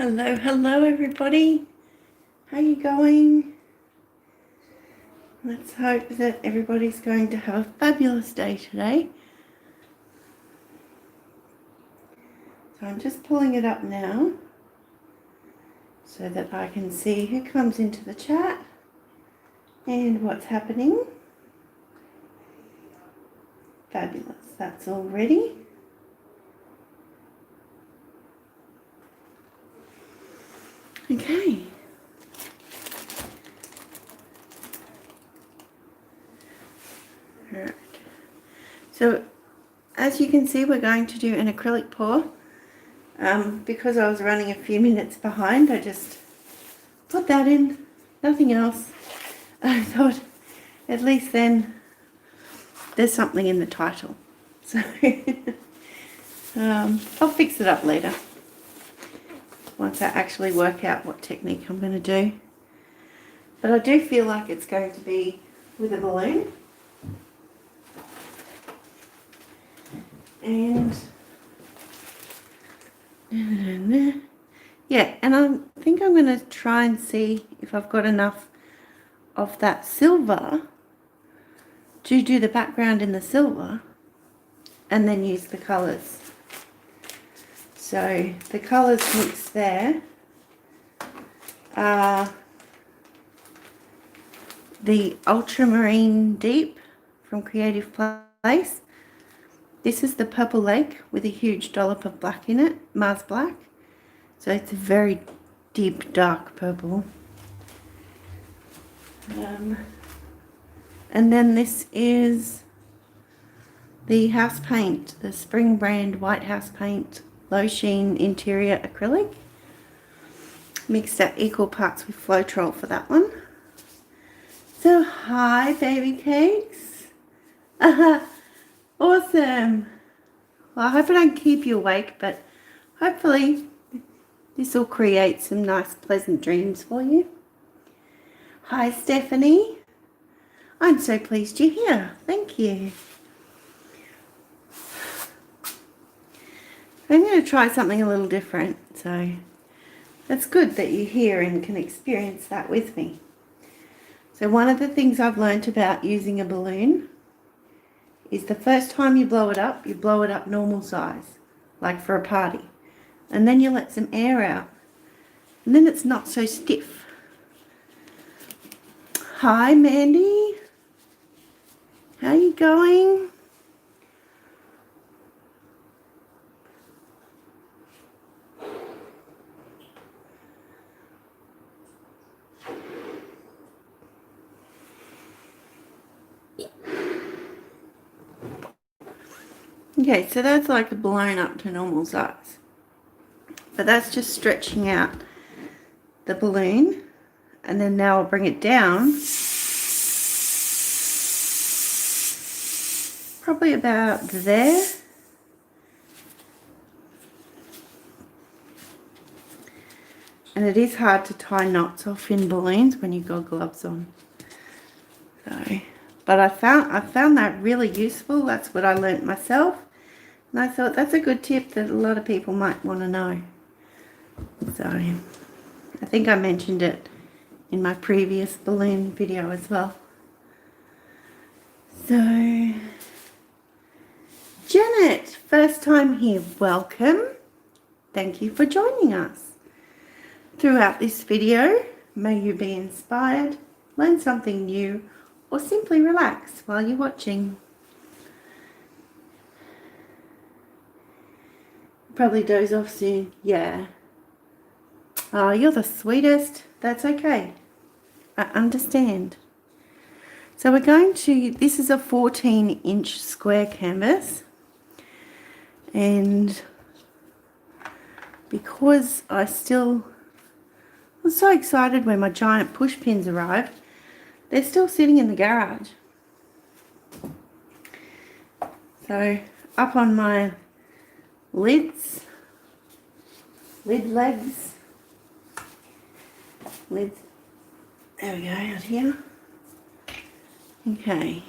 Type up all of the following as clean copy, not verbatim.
Hello, hello everybody. How you going? Let's hope that everybody's going to have a fabulous day today. So I'm just pulling it up now so that I can see who comes into the chat and what's happening. Fabulous. That's all ready. Okay. Alright. So as you can see, we're going to do an acrylic pour. Because I was running a few minutes behind, I just put that in, nothing else. I thought at least then there's something in the title. So I'll fix it up later once I actually work out what technique I'm going to do. But I do feel like it's going to be with a balloon. And yeah, and I think I'm going to try and see if I've got enough of that silver to do the background in the silver and then use the colours. So the colours mixed there are the Ultramarine Deep from Creative Place. This is the Purple Lake with a huge dollop of black in it, Mars Black. So it's a very deep, dark purple. And then this is the house paint, the Spring brand White House Paint Low Sheen Interior Acrylic. Mixed at equal parts with Floetrol for that one. So hi baby cakes. Awesome. Well, I hope I don't keep you awake, but hopefully this will create some nice pleasant dreams for you. Hi Stephanie. I'm so pleased you're here. Thank you. I'm going to try something a little different, so that's good that you're here and can experience that with me. So one of the things I've learned about using a balloon is the first time you blow it up normal size, like for a party. And then you let some air out. And then it's not so stiff. Hi, Mandy. How you going? Okay, so that's like blown up to normal size. But that's just stretching out the balloon. And then now I'll bring it down. Probably about there. And it is hard to tie knots off in balloons when you've got gloves on. So, but I found that really useful. That's what I learnt myself. And I thought that's a good tip that a lot of people might want to know. So I think I mentioned it in my previous balloon video as well. So Janet, first time here, welcome. Thank you for joining us. Throughout this video, may you be inspired, learn something new, or simply relax while you're watching. Probably doze off soon. Yeah. Oh, you're the sweetest. That's okay. I understand. So we're going to, this is a 14-inch square canvas. And because I was so excited when my giant push pins arrived, they're still sitting in the garage. So up on my lid legs, lids, there we go, out here. Okay,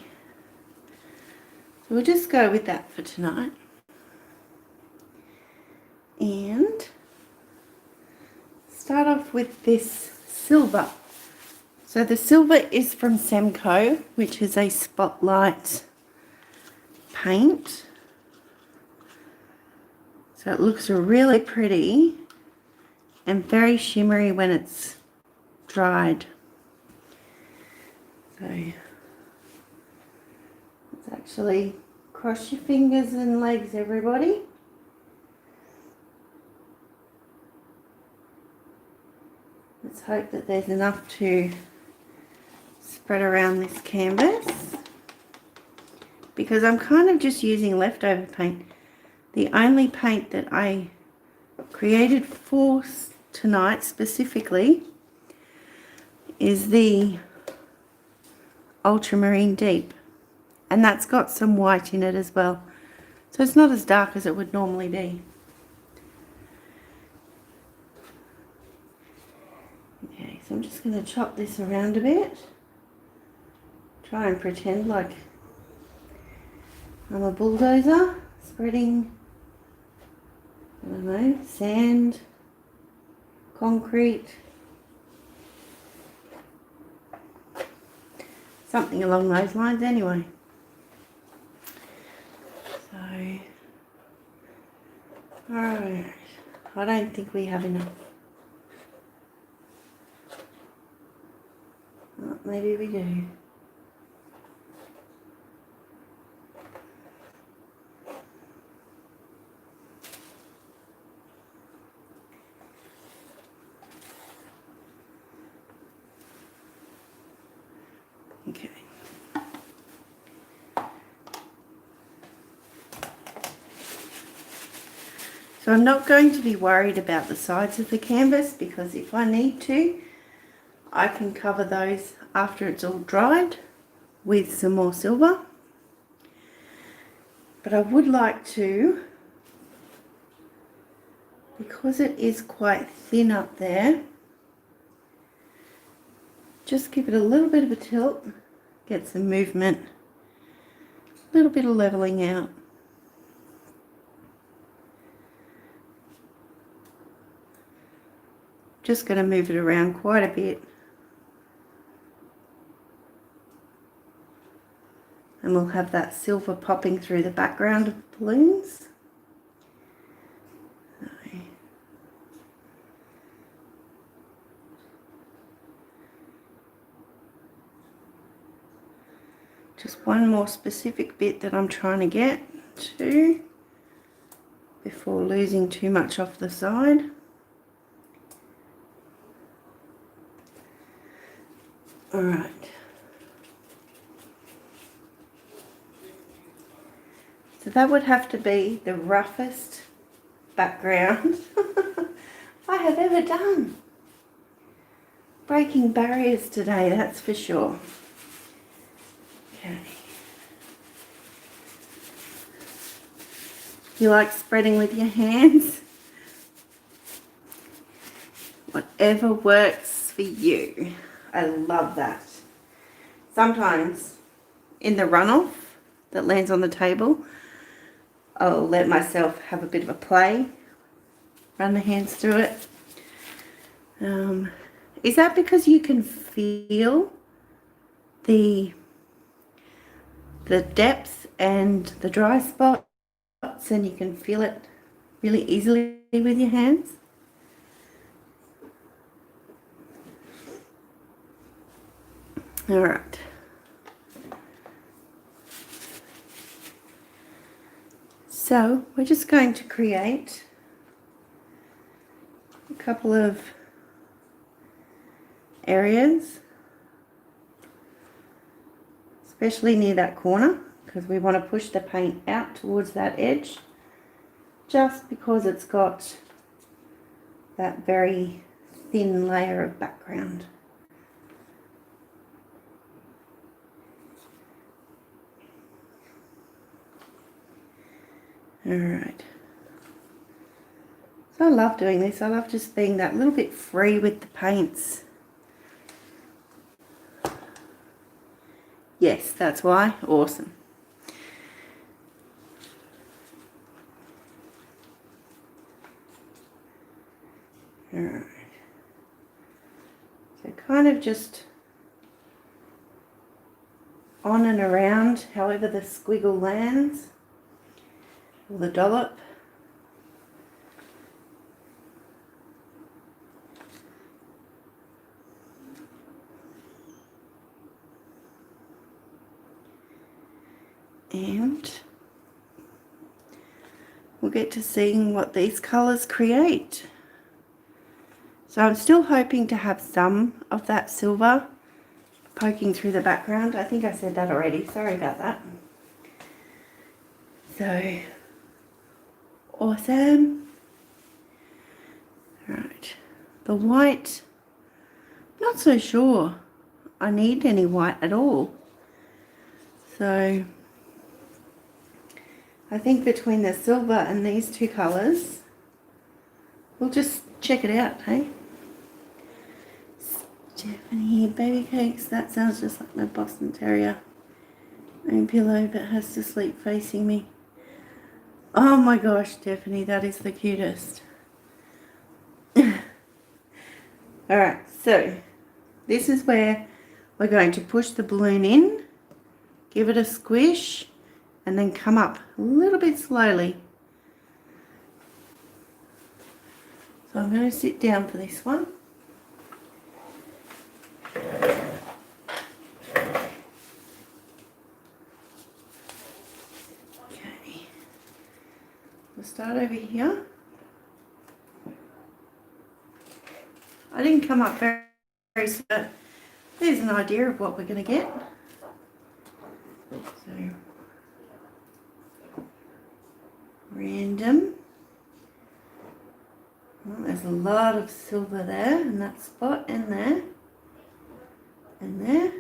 so we'll just go with that for tonight. And off with this silver. So the silver is from Semco, which is a spotlight paint. So it looks really pretty and very shimmery when it's dried. So let's actually cross your fingers and legs, everybody. Let's hope that there's enough to spread around this canvas, because I'm kind of just using leftover paint. The only paint that I created for tonight specifically is the Ultramarine Deep, and that's got some white in it as well, so it's not as dark as it would normally be. Okay, so I'm just going to chop this around a bit, try and pretend like I'm a bulldozer spreading, I don't know, sand, concrete, something along those lines anyway. So, alright, I don't think we have enough. Oh, maybe we do. Okay. So I'm not going to be worried about the sides of the canvas, because if I need to, I can cover those after it's all dried with some more silver. But I would like to, because it is quite thin up there, just give it a little bit of a tilt, get some movement, a little bit of leveling out. Just going to move it around quite a bit. And we'll have that silver popping through the background of the balloons. Just one more specific bit that I'm trying to get to before losing too much off the side. Alright. So that would have to be the roughest background I have ever done. Breaking barriers today, that's for sure. Okay. You like spreading with your hands? Whatever works for you. I love that. Sometimes in the runoff that lands on the table, I'll let myself have a bit of a play, run the hands through it. Is that because you can feel the depth and the dry spots, and you can feel it really easily with your hands? All right. So we're just going to create a couple of areas, especially near that corner, because we want to push the paint out towards that edge, just because it's got that very thin layer of background. Alright. So I love doing this. I love just being that little bit free with the paints. Yes, that's why. Awesome. Alright. kind of just on and around however the squiggle lands, or the dollop. And we'll get to seeing what these colours create. So I'm still hoping to have some of that silver poking through the background. I think I said that already. Sorry about that. So, awesome. Right. The white, not so sure I need any white at all. So, I think between the silver and these two colours, we'll just check it out, hey? Stephanie, baby cakes, that sounds just like my Boston Terrier. Own pillow, but has to sleep facing me. Oh my gosh, Stephanie, that is the cutest. Alright, so this is where we're going to push the balloon in, give it a squish, and then come up a little bit slowly. So I'm going to sit down for this one. Okay, we'll start over here. I didn't come up very slow. There's an idea of what we're going to get. So, random. Well, there's a lot of silver there in that spot, and there, and there.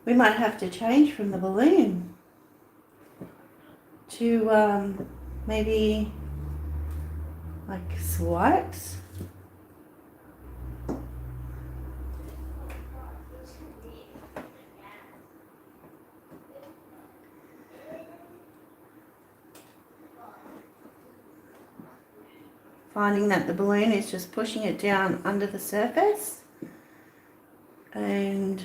We might have to change from the balloon to maybe like swipes. Finding that the balloon is just pushing it down under the surface, and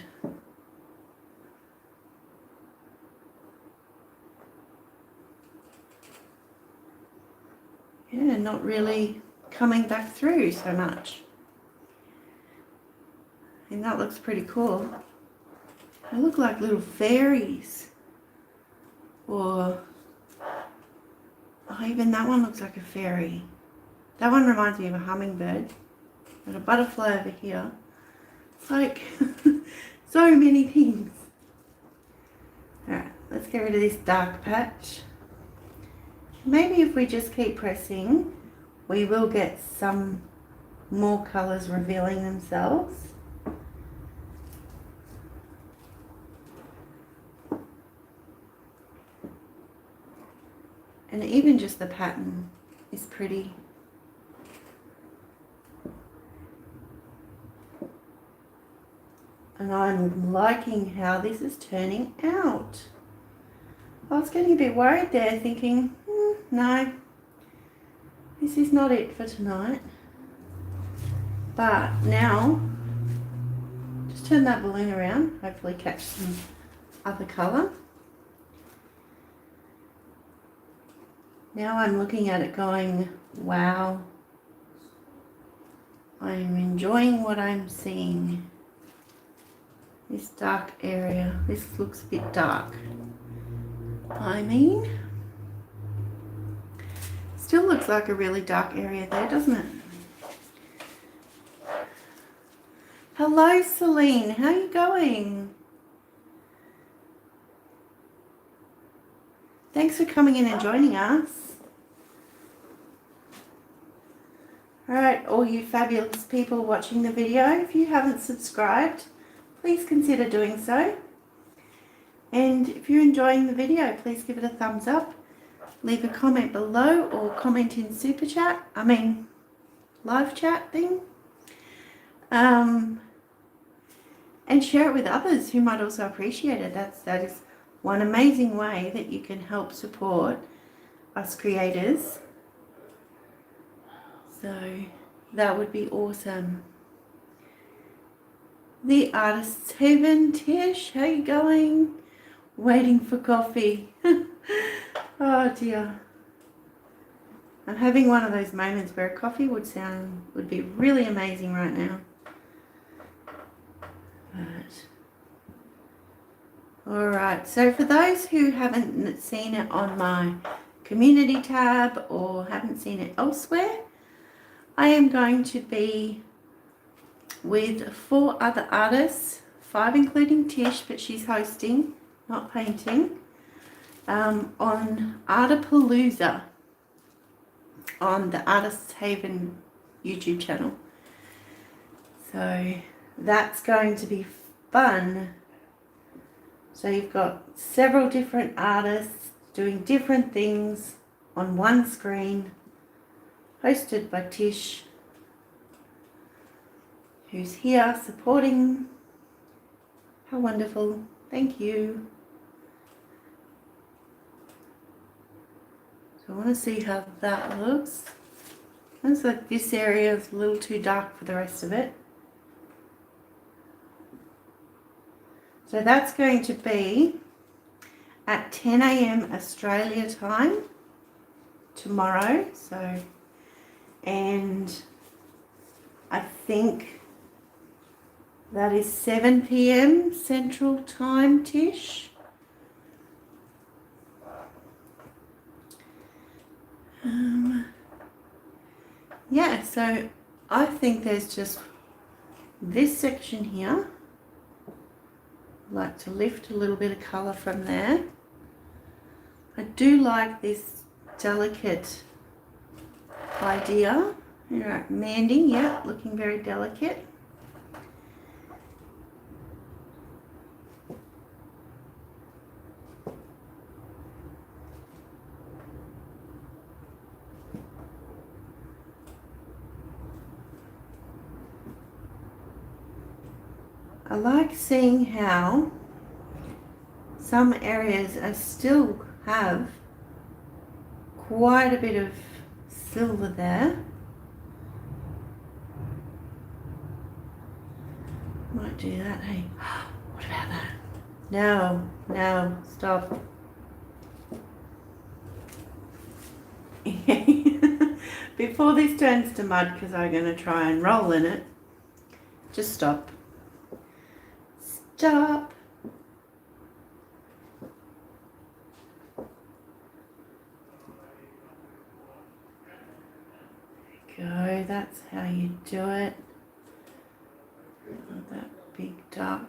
yeah, not really coming back through so much. And that looks pretty cool. They look like little fairies, or oh, even that one looks like a fairy. That one reminds me of a hummingbird, and a butterfly over here. It's like so many things. Alright, let's get rid of this dark patch. Maybe if we just keep pressing, we will get some more colours revealing themselves. And even just the pattern is pretty. And I'm liking how this is turning out. I was getting a bit worried there, thinking, no, this is not it for tonight. But now, just turn that balloon around, hopefully catch some other colour. Now I'm looking at it going, wow, I'm enjoying what I'm seeing. This dark area, this looks a bit dark. I mean, still looks like a really dark area there, doesn't it? Hello, Celine, how are you going? Thanks for coming in and joining us. Alright, all you fabulous people watching the video, if you haven't subscribed, please consider doing so. And if you're enjoying the video, please give it a thumbs up. Leave a comment below or comment in super chat. Live chat thing. And share it with others who might also appreciate it. That is one amazing way that you can help support us creators. So that would be awesome. The Artist's Haven. Tish, how you going? Waiting for coffee. Oh dear. I'm having one of those moments where a coffee would be really amazing right now. But alright, so for those who haven't seen it on my community tab or haven't seen it elsewhere, I am going to be with 4 other artists, 5 including Tish, but she's hosting, not painting, on Artapalooza on the Artist's Haven YouTube channel. So that's going to be fun. So you've got several different artists doing different things on one screen, hosted by Tish, who's here supporting. How wonderful. Thank you. So I want to see how that looks. Looks like this area is a little too dark for the rest of it. So that's going to be at 10 a.m. Australia time tomorrow. So, and I think that is 7 p.m. Central Time, Tish. Yeah, so I think there's just this section here. I'd like to lift a little bit of colour from there. I do like this delicate idea. Alright, Mandy, yeah, looking very delicate. I like seeing how some areas still have quite a bit of silver there. Might do that, hey. What about that? No, no, stop. Before this turns to mud, because I'm going to try and roll in it, just stop. Stop. There you go, that's how you do it. Not that big dark.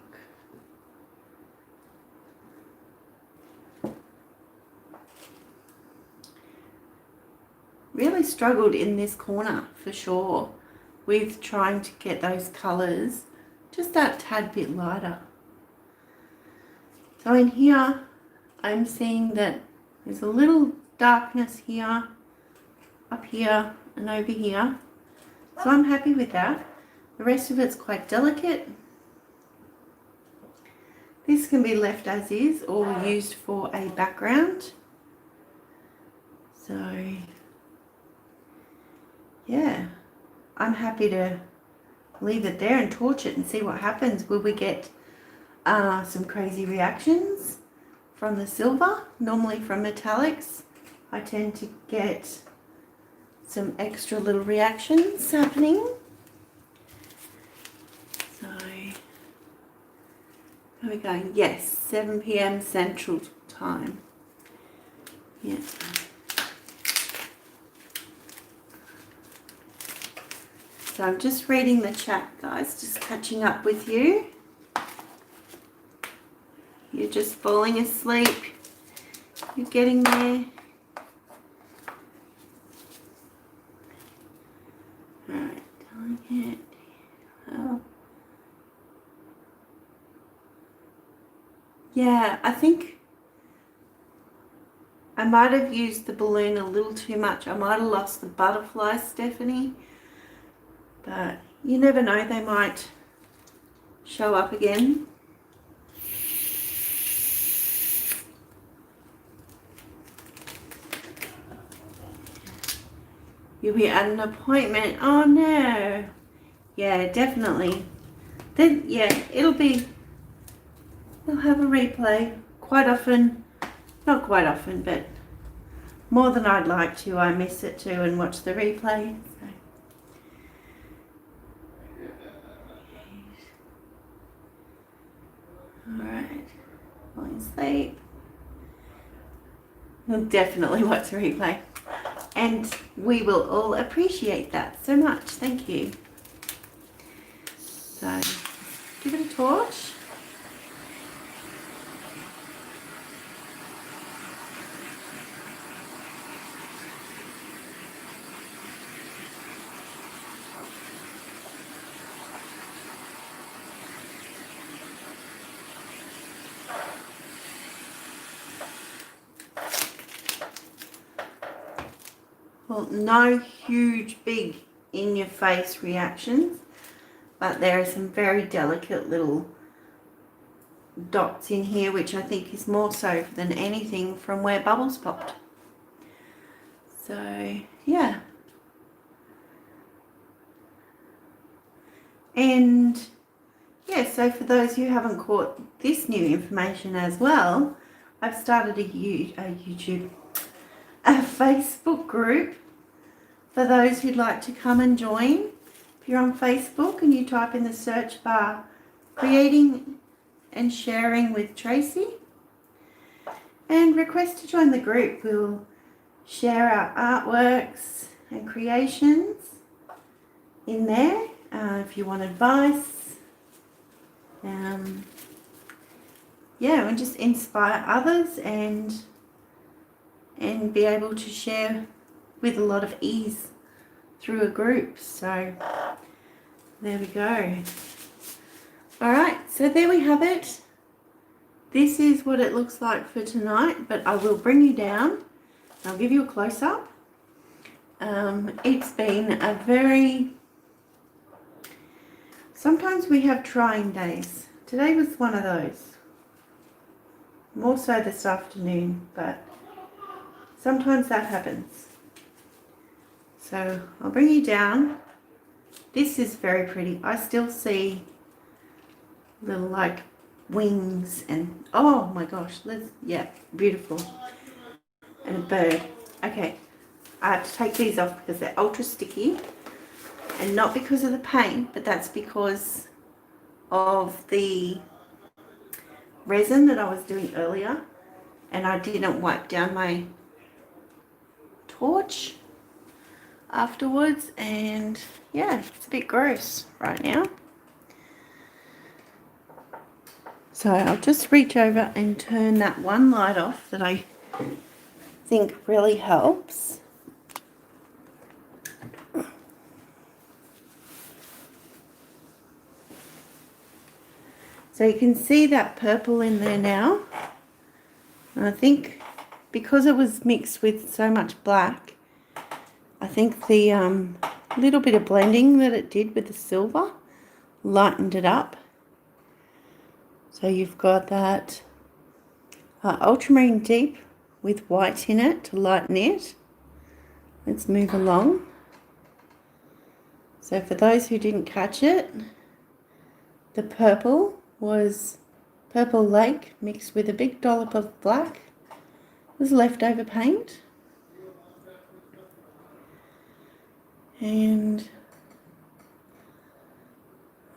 Really struggled in this corner for sure with trying to get those colours just that tad bit lighter. So in here, I'm seeing that there's a little darkness here, up here, and over here. So I'm happy with that. The rest of it's quite delicate. This can be left as is or used for a background. So, yeah, I'm happy to leave it there and torch it and see what happens. Will we get some crazy reactions from the silver? Normally from metallics, I tend to get some extra little reactions happening. So, are we going? Yes, 7 p.m. Central Time. Yeah. So I'm just reading the chat, guys, just catching up with you. You're just falling asleep. You're getting there. Alright, delicate. Oh. Yeah, I think I might have used the balloon a little too much. I might have lost the butterflies, Stephanie. But you never know, they might show up again. You'll be at an appointment. Oh no. Yeah, definitely. Then, yeah, we'll have a replay quite often. Not quite often, but more than I'd like to. I miss it too and watch the replay. So. Alright, falling asleep. We'll definitely watch the replay. And we will all appreciate that so much. Thank you. So, give it a torch. Well, no huge, big, in-your-face reactions, but there are some very delicate little dots in here, which I think is more so than anything from where bubbles popped. So, yeah. And, yeah, so for those who haven't caught this new information as well, I've started a Facebook group for those who'd like to come and join. If you're on Facebook and you type in the search bar, creating and sharing with Tracy, and request to join the group. We'll share our artworks and creations in there. If you want advice, yeah, and just inspire others and be able to share with a lot of ease through a group. So there we go. All right, so there we have it. This is what it looks like for tonight, but I will bring you down. I'll give you a close-up. It's been a very... Sometimes we have trying days. Today was one of those. More so this afternoon, but sometimes that happens. So I'll bring you down. This is very pretty. I still see little like wings and oh my gosh, yeah, beautiful. And a bird. Okay, I have to take these off because they're ultra sticky, and not because of the paint, but that's because of the resin that I was doing earlier, and I didn't wipe down my torch afterwards, and yeah, it's a bit gross right now. So I'll just reach over and turn that one light off that I think really helps. So you can see that purple in there now. And I think because it was mixed with so much black, I think the little bit of blending that it did with the silver lightened it up. So you've got that ultramarine deep with white in it to lighten it. Let's move along. So for those who didn't catch it, the purple was Purple Lake mixed with a big dollop of black. It was leftover paint. And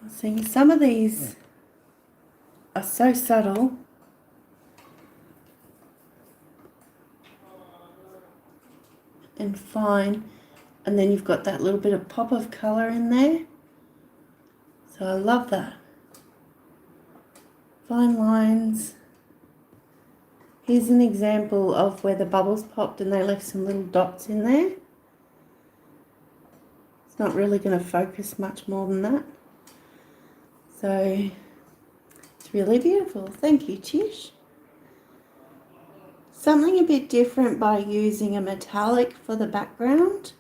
I'm seeing some of these are so subtle. And fine. And then you've got that little bit of pop of colour in there. So I love that. Fine lines. Here's an example of where the bubbles popped and they left some little dots in there. It's not really going to focus much more than that. So it's really beautiful. Thank you, Tish. Something a bit different by using a metallic for the background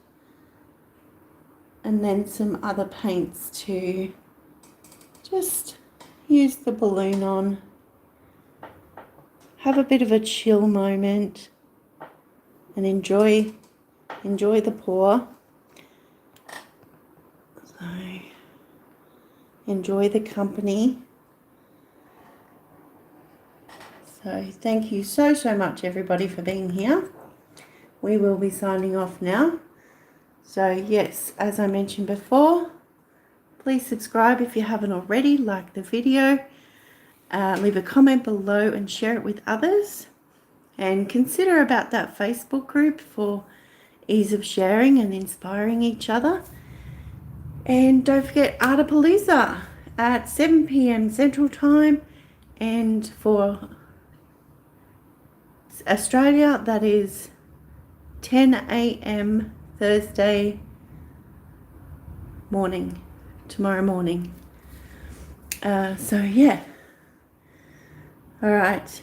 and then some other paints to just use the balloon on. Have a bit of a chill moment and enjoy the pour. So enjoy the company. So thank you so much everybody for being here. We will be signing off now. So yes, as I mentioned before, please subscribe if you haven't already, like the video, leave a comment below and share it with others, and consider about that Facebook group for ease of sharing and inspiring each other. And don't forget Artapalooza at 7 p.m. Central Time, and for Australia that is 10 a.m. Thursday morning, tomorrow morning. So yeah. Alright.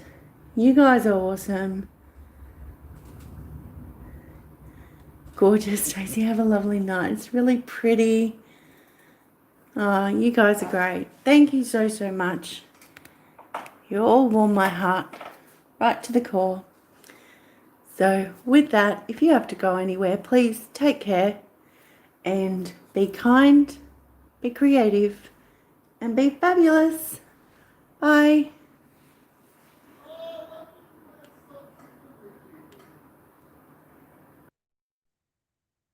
You guys are awesome. Gorgeous, Tracy. Have a lovely night. It's really pretty. Oh, you guys are great. Thank you so much. You all warm my heart right to the core. So with that, if you have to go anywhere, please take care and be kind, be creative, and be fabulous. Bye.